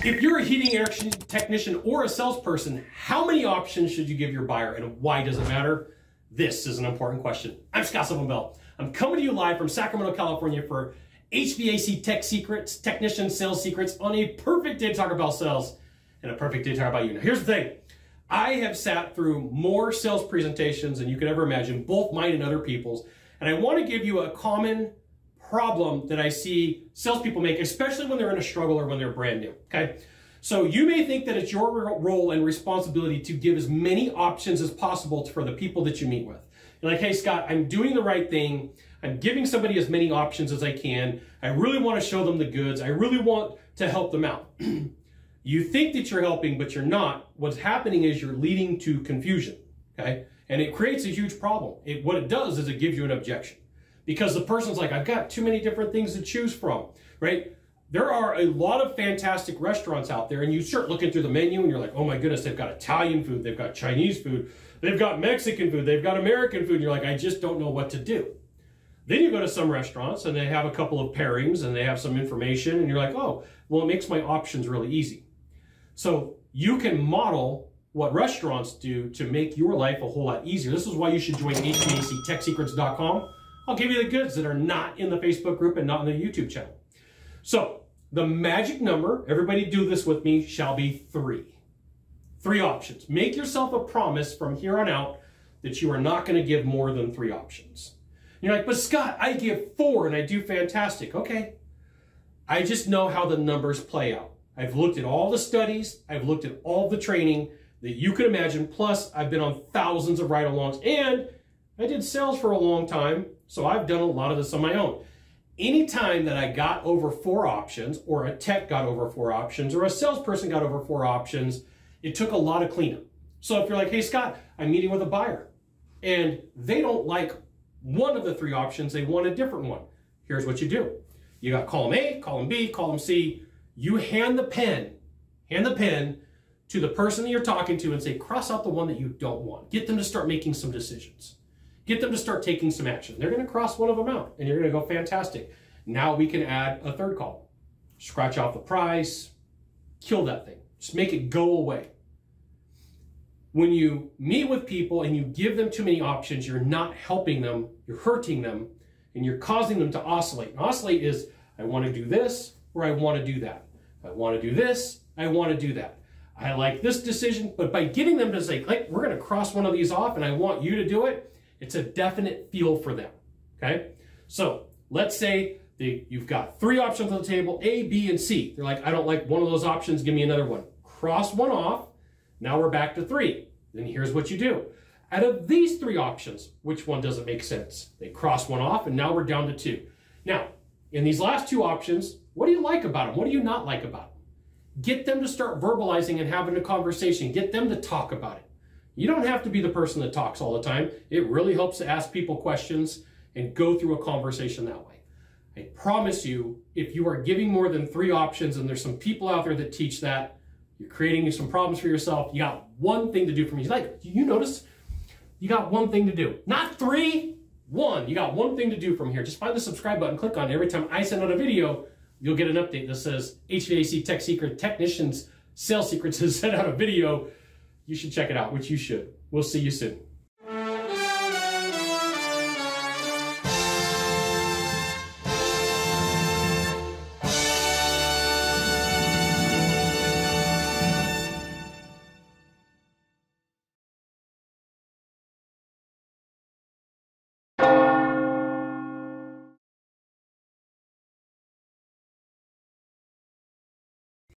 If you're a heating air technician or a salesperson, how many options should you give your buyer and why does it matter? This is an important question. I'm Scott Sylvan. I'm coming to you live from Sacramento, California for HVAC tech secrets, technician sales secrets on a perfect day to talk about sales and a perfect day to talk about you. Now, here's the thing. I have sat through more sales presentations than you could ever imagine, both mine and other people's, and I want to give you a common problem that I see salespeople make, especially when they're in a struggle or when they're brand new, okay? So you may think that it's your role and responsibility to give as many options as possible for the people that you meet with. You're like, hey, Scott, I'm doing the right thing. I'm giving somebody as many options as I can. I really want to show them the goods. I really want to help them out. You think that you're helping, but you're not. What's happening is you're leading to confusion, okay? And it creates a huge problem. What it does is it gives you an objection. Because the person's like, I've got too many different things to choose from, right? There are a lot of fantastic restaurants out there, and you start looking through the menu and you're like, oh my goodness, they've got Italian food, they've got Chinese food, they've got Mexican food, they've got American food, and you're like, I just don't know what to do. Then you go to some restaurants and they have a couple of pairings and they have some information and you're like, oh, well, it makes my options really easy. So you can model what restaurants do to make your life a whole lot easier. This is why you should join HVACTechSecrets.com. I'll give you the goods that are not in the Facebook group and not in the YouTube channel. So the magic number, everybody do this with me, shall be 3. 3 options. Make yourself a promise from here on out that you are not going to give more than 3 options. And you're like, but Scott, I give 4 and I do fantastic. Okay. I just know how the numbers play out. I've looked at all the studies. I've looked at all the training that you can imagine. Plus, I've been on thousands of ride-alongs and I did sales for a long time. So I've done a lot of this on my own. Anytime that I got over 4 options, or a tech got over 4 options, or a salesperson got over 4 options, it took a lot of cleanup. So if you're like, hey, Scott, I'm meeting with a buyer, and they don't like one of the 3 options, they want a different one. Here's what you do. You got column A, column B, column C. You hand the pen to the person that you're talking to and say, cross out the one that you don't want. Get them to start making some decisions. Get them to start taking some action. They're going to cross one of them out, and you're going to go, fantastic. Now we can add a 3rd column. Scratch off the price, kill that thing. Just make it go away. When you meet with people and you give them too many options, you're not helping them, you're hurting them, and you're causing them to oscillate. And oscillate is, I want to do this, or I want to do that. I want to do this, I want to do that. I like this decision, but by getting them to say, like, we're going to cross one of these off, and I want you to do it, it's a definite feel for them, okay? So let's say you've got 3 options on the table, A, B, and C. They're like, I don't like one of those options, give me another one. Cross one off, now we're back to 3. Then here's what you do. Out of these 3 options, which one doesn't make sense? They cross one off, and now we're down to 2. Now, in these last 2 options, what do you like about them? What do you not like about them? Get them to start verbalizing and having a conversation. Get them to talk about it. You don't have to be the person that talks all the time. It really helps to ask people questions and go through a conversation that way. I promise you, if you are giving more than 3 options, and there's some people out there that teach that, you're creating some problems for yourself. You got one thing to do for me. Like, you notice? You got one thing to do. Not 3, 1. You got one thing to do from here. Just find the subscribe button, click on it. Every time I send out a video, you'll get an update that says HVAC Tech Secret Technicians Sales Secrets has sent out a video. You should check it out, which you should. We'll see you soon.